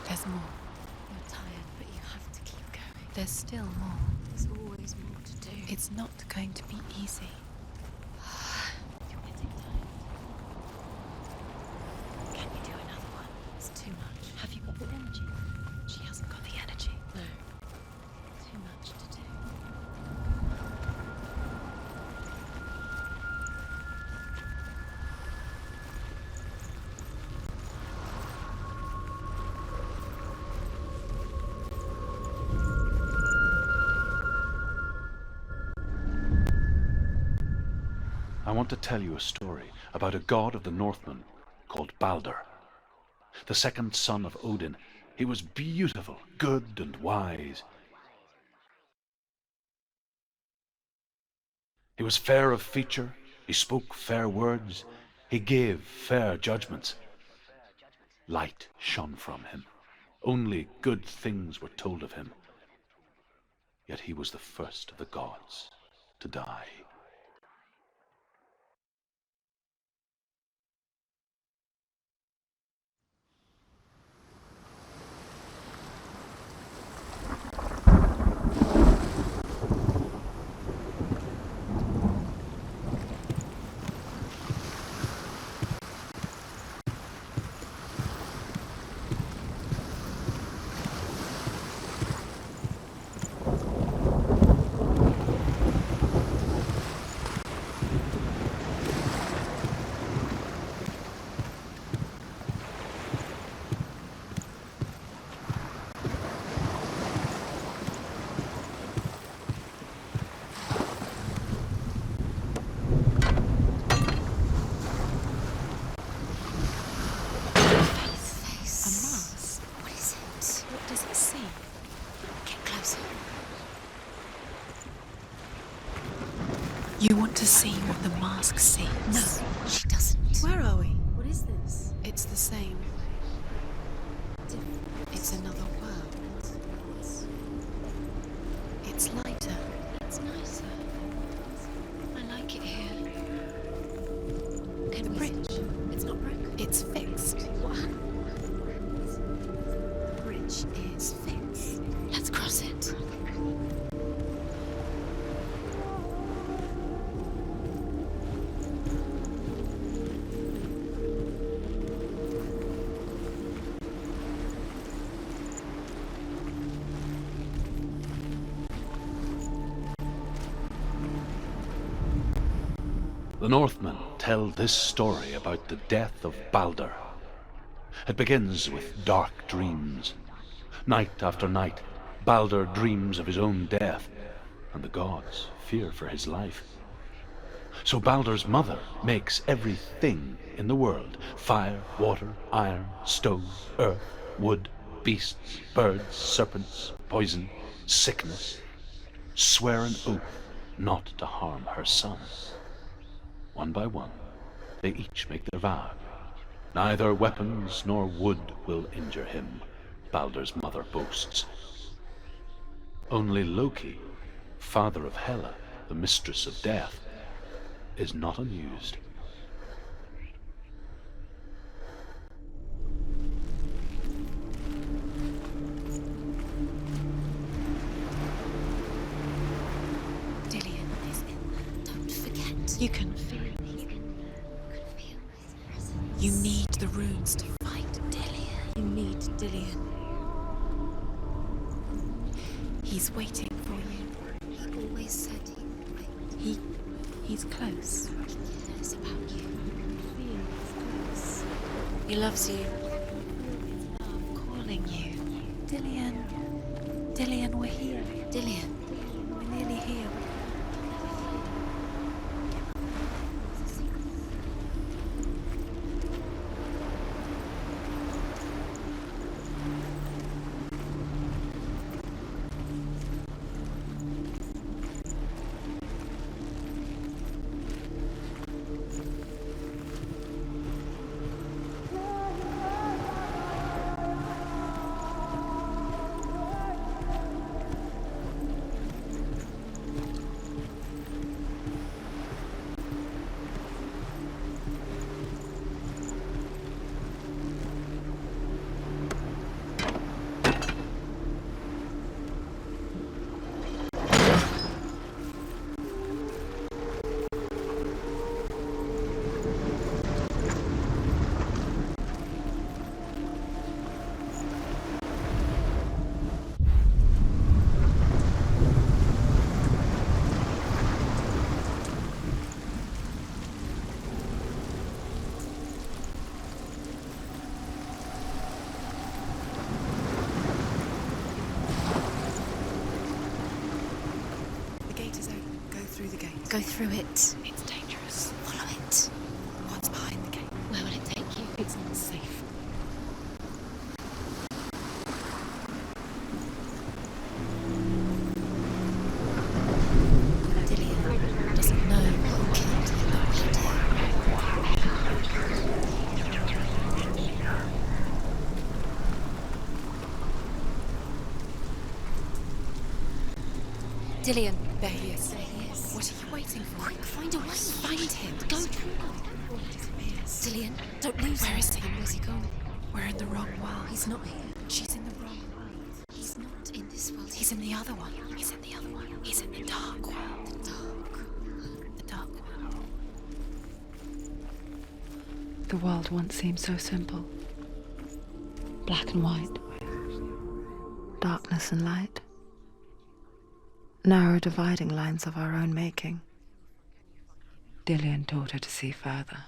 There's more. You're tired, but you have to keep going. There's still more. There's always more to do. It's not going to be easy. You're getting tired. Can you do another one? It's too much. Have you got the energy? She hasn't got the energy. No. Too much to do. I want to tell you a story about a god of the Northmen called Balder. The second son of Odin, he was beautiful, good and wise. He was fair of feature, he spoke fair words, he gave fair judgments. Light shone from him. Only good things were told of him. Yet he was the first of the gods to die. You want to see what the mask sees? No, she doesn't. Where are we? What is this? It's the same. Different. It's another world. It's lighter. It's nicer. I like it here. The bridge. It's not broken. It's fixed. What happened? The bridge is fixed. Let's cross it. The Northmen tell this story about the death of Balder. It begins with dark dreams. Night after night, Balder dreams of his own death, and the gods fear for his life. So Balder's mother makes everything in the world: fire, water, iron, stone, earth, wood, beasts, birds, serpents, poison, sickness, swear an oath not to harm her son. One by one, they each make their vow. Neither weapons nor wood will injure him, Balder's mother boasts. Only Loki, father of Hela, the mistress of death, is not amused. Dillion Is in there. Don't forget. You can feel. You can feel his presence. You need the runes to fight Dillion. You need Dillion. He's waiting for you. He always said he would wait. He's close. He cares about you. Feel his close. He loves you. Feel his love. Calling you. Dillion. Dillion, we're here. Dillion. We're nearly here. Go through it. It's dangerous. Follow it. What's behind the gate? Where will it take you? It's not safe. Dillian doesn't know who killed him. Dillian. There he is. There he is. What are you waiting for? Quick, find a way. Find him. Go. He disappears. Dillian, don't lose him. Where is he? Where's he gone? We're in the wrong world. He's not here. She's in the wrong world. He's not in this world. He's in the other one. He's in the other one. He's in the dark world. The dark world. The world once seemed so simple. Black and white. Darkness and light. Narrow dividing lines of our own making. Dillian taught her to see further.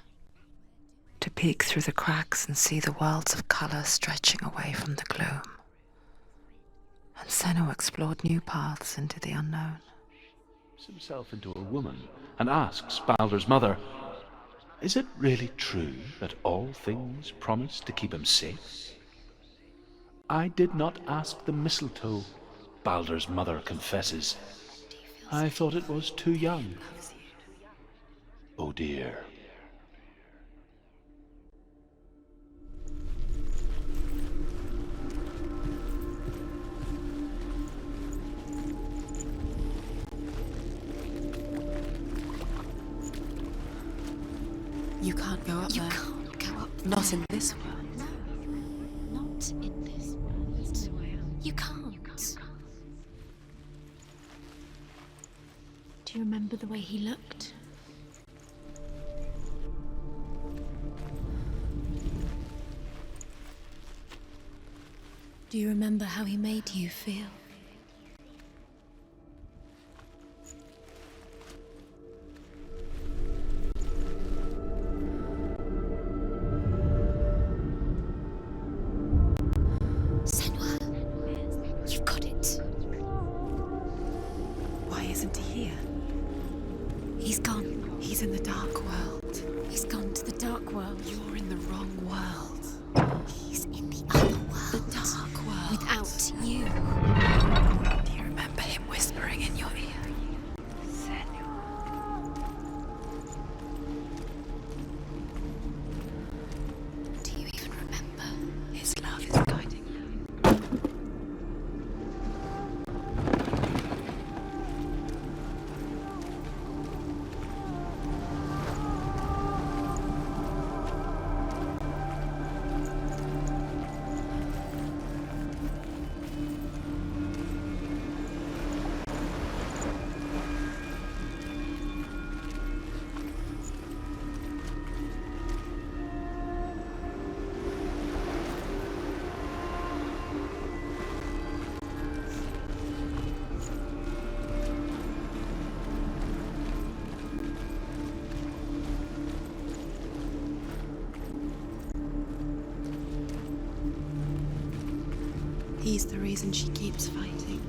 To peek through the cracks and see the worlds of colour stretching away from the gloom. And Senua explored new paths into the unknown. Turns himself into a woman and asks Balder's mother, "Is it really true that all things promise to keep him safe?" "I did not ask the mistletoe," Balder's mother confesses. "I thought it was too young." Oh dear. You can't go up You there. can't go up Not there. in this world. No, not in this world. You can't. Do you remember the way he looked? Do you remember how he made you feel? Senua, you've got it. Why isn't he here? He's gone. He's in the dark world. He's gone to the dark world. You're in the wrong world. He's in the other world. The dark world. Without you. Do you remember him whispering in your ear? Do you even remember? His love is guiding you. He's the reason she keeps fighting.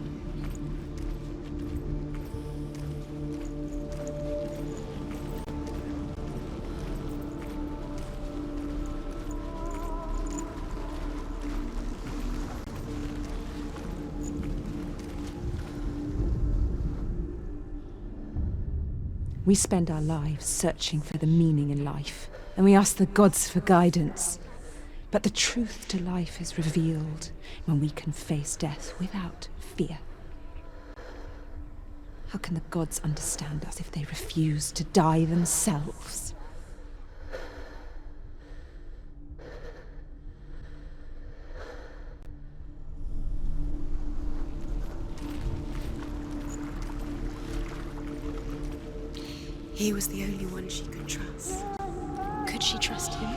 We spend our lives searching for the meaning in life, and we ask the gods for guidance. But the truth to life is revealed when we can face death without fear. How can the gods understand us if they refuse to die themselves? He was the only one she could trust. Could she trust him?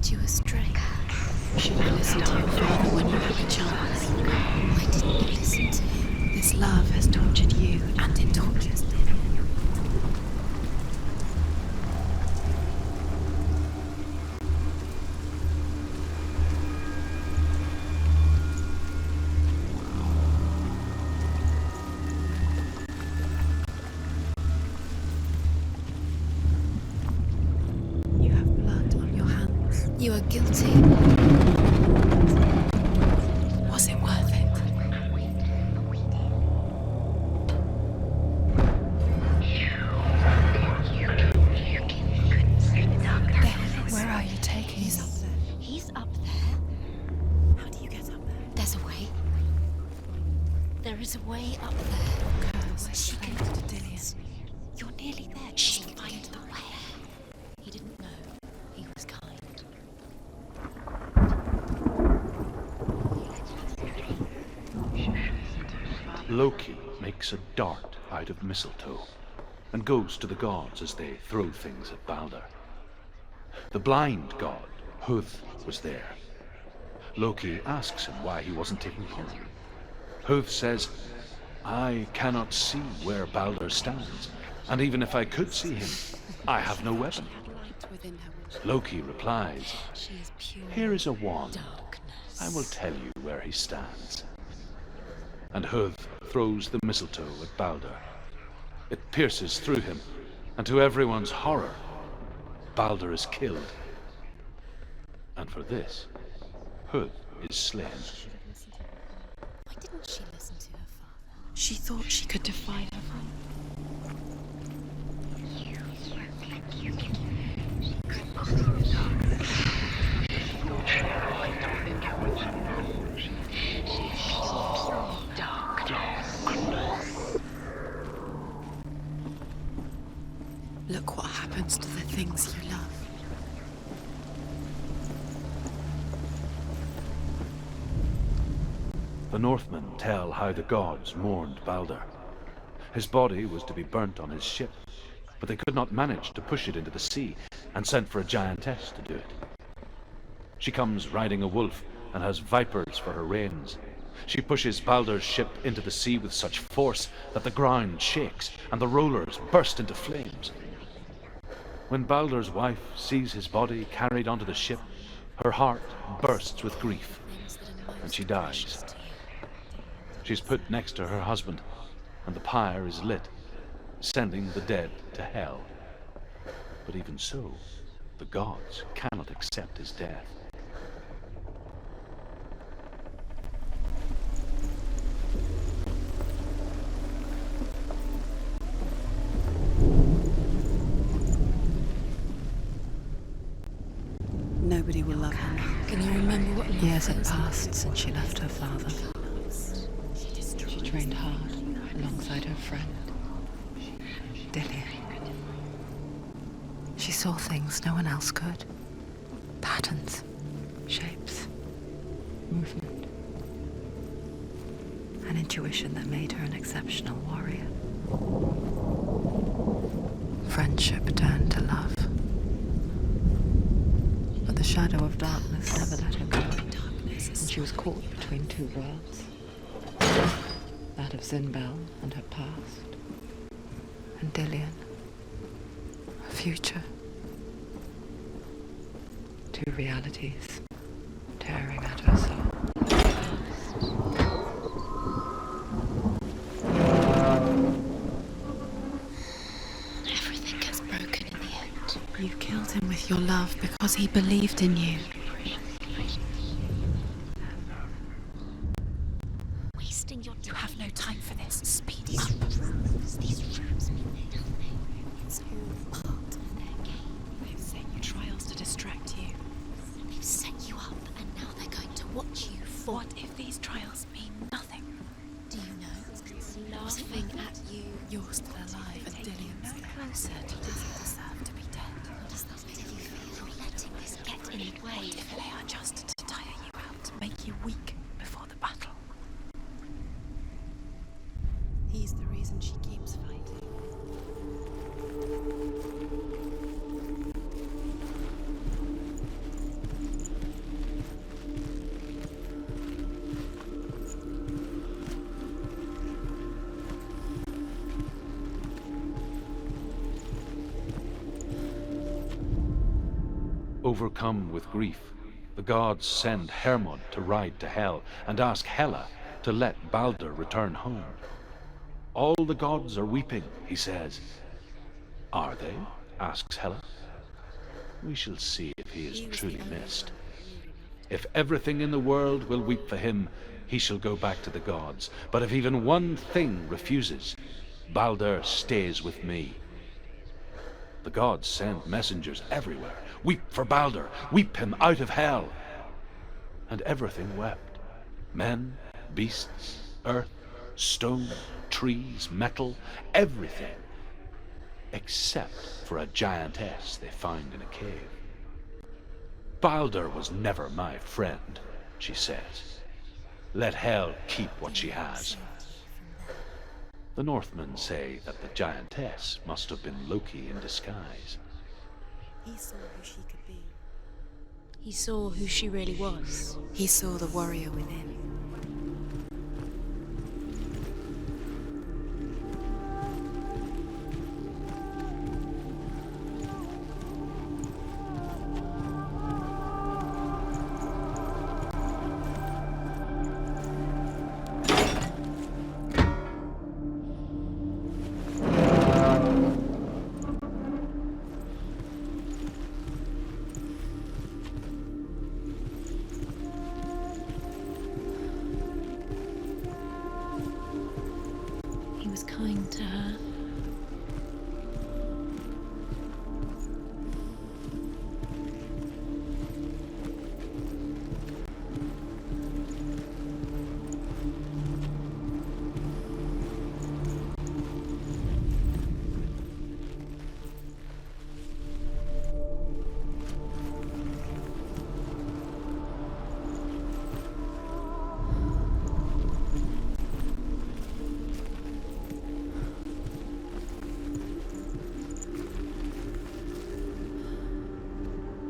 led you astray. You should have listened to your father when you had the chance. Why didn't you listen to him? This love has tortured you, and it tortures Dillian. You have blood on your hands. You are guilty. Was it worth it? Where are you taking He's us? up there. He's up there. How do you get up there? There's a way. There is a way up there. Curse Where she can to Dillian. You're nearly there. She can find the way. He didn't know. He was kind. Loki makes a dart out of mistletoe and goes to the gods as they throw things at Balder. The blind god, Huth, was there. Loki asks him why he wasn't taking part. Huth says, "I cannot see where Balder stands, and even if I could see him, I have no weapon." Loki replies, She is pure "Here is a wand. darkness. I will tell you where he stands." And Huth throws the mistletoe at Balder. It pierces through him, and to everyone's horror, Balder is killed. And for this, Huth is slain. Why didn't she listen to her father? She thought she could defy her father. Look what happens to the things you love. The Northmen tell how the gods mourned Balder. His body was to be burnt on his ship, but they could not manage to push it into the sea and sent for a giantess to do it. She comes riding a wolf and has vipers for her reins. She pushes Balder's ship into the sea with such force that the ground shakes and the rollers burst into flames. When Balder's wife sees his body carried onto the ship, her heart bursts with grief, and she dies. She's put next to her husband, and the pyre is lit, sending the dead to hell. But even so, the gods cannot accept his death. Nobody will love her now. Can you remember what love Years had feels like? passed since she left her father. She trained hard alongside her friend, Dillian. She saw things no one else could. Patterns, shapes, movement. An intuition that made her an exceptional warrior. Friendship turned to love. But the shadow of darkness never let her go. And she was caught between two worlds. That of Zinbel and her past. And Dillian, her future. Two realities tearing at her soul. Everything gets broken in the end. You killed him with your love because he believed in you. Wasting your You have no time for this. Speed These up. rules mean nothing. It's all part of their game. They've set you trials to distract you. They've set you up, and now they're going to watch you fall. What if these trials mean nothing? Do you know? Laughing at you. You're still alive and Dillian's no closer to doesn't deserve to be dead. How does that make you feel? You're letting this get in the way. If they are just to tire you out, to make you weak before the battle. He's the reason she keeps fighting. Overcome with grief, the gods send Hermod to ride to Hell and ask Hela to let Balder return home. All the gods are weeping, he says. Are they? Asks Hela. We shall see if he is truly missed. If everything in the world will weep for him, he shall go back to the gods. But if even one thing refuses, Balder stays with me. The gods send messengers everywhere. Weep for Balder! Weep him out of hell! And everything wept. Men, beasts, earth, stone, trees, metal, everything. Except for a giantess they found in a cave. Balder was never my friend, she says. Let Hel keep what she has. The Northmen say that the giantess must have been Loki in disguise. He saw who she could be. He saw who she really was. He saw the warrior within. He was kind to her.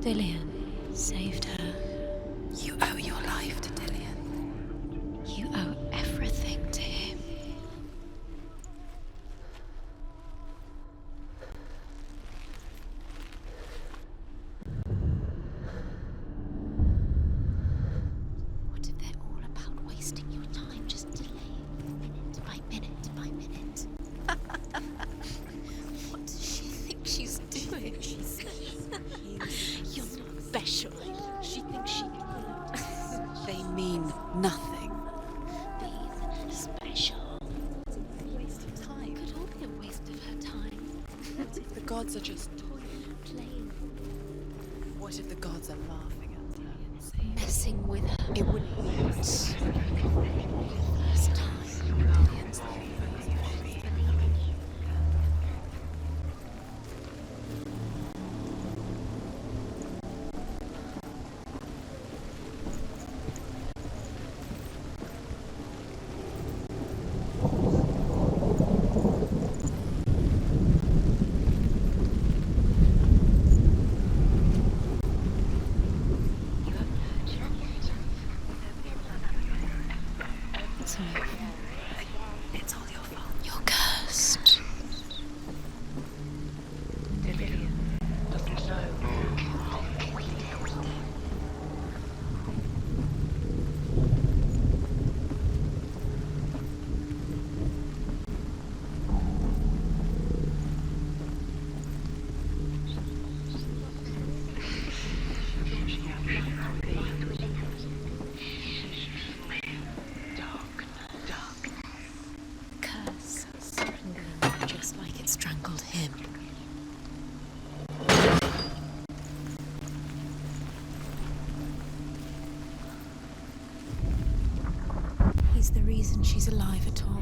Dillion saved her. You owe your life to Dillion. You owe everything to him. What if they're all about wasting your time, just delaying minute by minute by minute? What does she think she's doing? You're not special. She thinks she They mean nothing. being special. Waste of time. Could all be a waste of her time. What if the gods are just Playing, What if the gods are laughing at her and saying messing with her. it wouldn't be First time. Dillion's the So, It's all your fault. you're cursed. Curse strangling her just like it strangled him. He's the reason she's alive at all.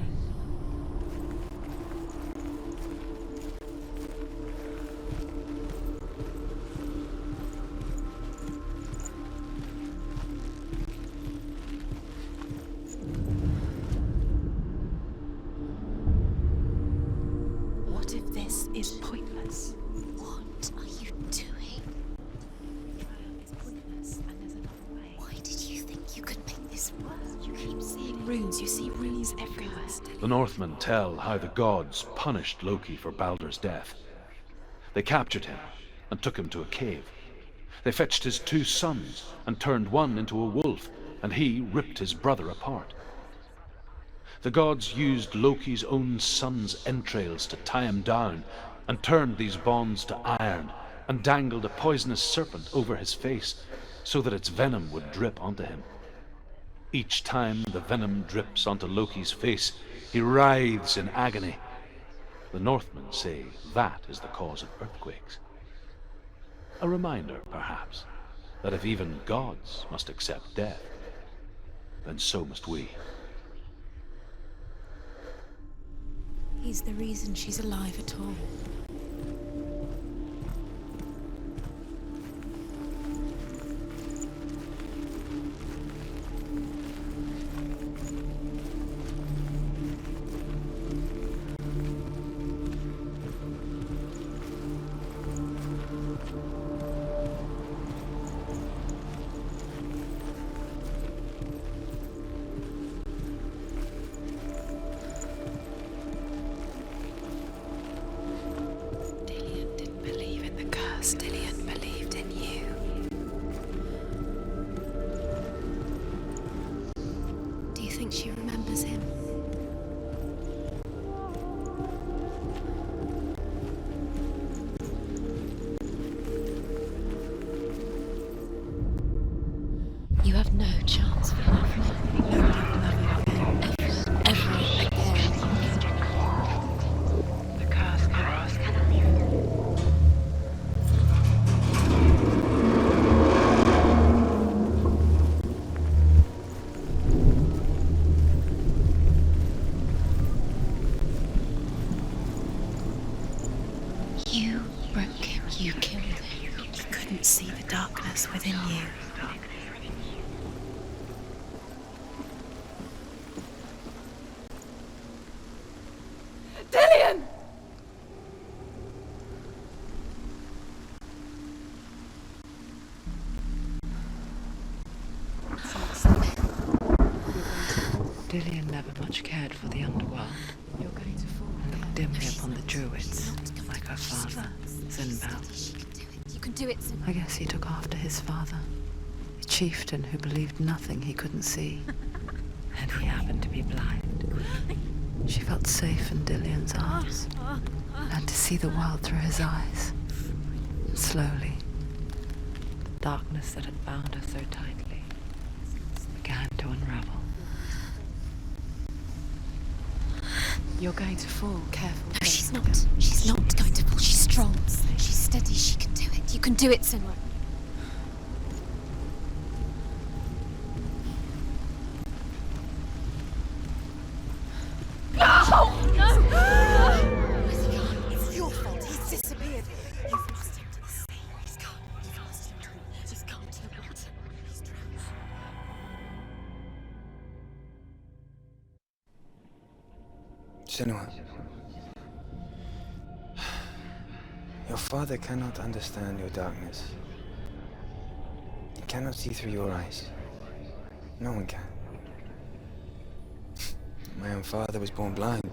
What if this is pointless? What are you doing? It's pointless, and there's another way. Why did you think you could make this work? You keep seeing runes. You see runes everywhere. The Northmen tell how the gods punished Loki for Balder's death. They captured him and took him to a cave. They fetched his 2 sons and turned one into a wolf, and he ripped his brother apart. The gods used Loki's own son's entrails to tie him down, and turned these bonds to iron, and dangled a poisonous serpent over his face, so that its venom would drip onto him. Each time the venom drips onto Loki's face, he writhes in agony. The Northmen say that is the cause of earthquakes. A reminder, perhaps, that if even gods must accept death, then so must we. He's the reason she's alive at all. Dillion believed in you. Do you think she remembers him? You have no chance for love. Ever again. The curse crossed. You broke him. You killed him. He couldn't see the darkness within you. Dillion! Dillion never much cared for the underworld. You're going to fall. Looked dimly upon the druids, like her father, Sinbad. You can do it, Senua. I guess he took after his father, a chieftain who believed nothing he couldn't see. And he happened to be blind. She felt safe in Dillion's arms, and to see the world through his eyes. And slowly, the darkness that had bound her so tightly began to unravel. You're going to fall. Careful. No, she's not. She's not going to fall. She's strong. She's steady. She can do it. You can do it, Senua. Where's he gone? It's your fault. He's disappeared. You've lost him to the sea. He's gone. You've lost him to the... He's gone to the water. He's drowned. Senua, your father cannot understand your darkness. He cannot see through your eyes. No one can. My own father was born blind.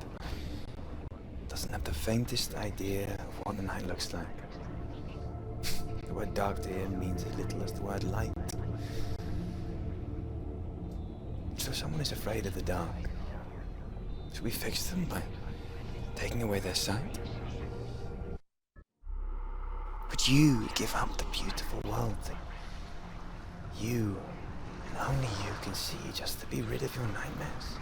Doesn't have the faintest idea of what the night looks like. The word dark to him means as little as the word light. So someone is afraid of the dark. Should we fix them by taking away their sight? Would you give up the beautiful world that you, and only you, can see just to be rid of your nightmares?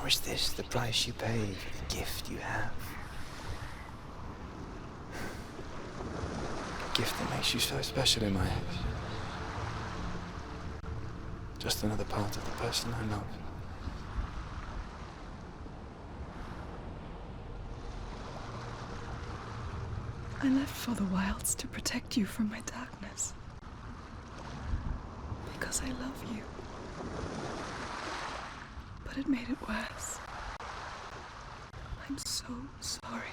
Or is this the price you pay for the gift you have? A gift that makes you so special in my eyes. Just another part of the person I love. I left for the wilds to protect you from my darkness. Because I love you. But it made it worse. I'm so sorry.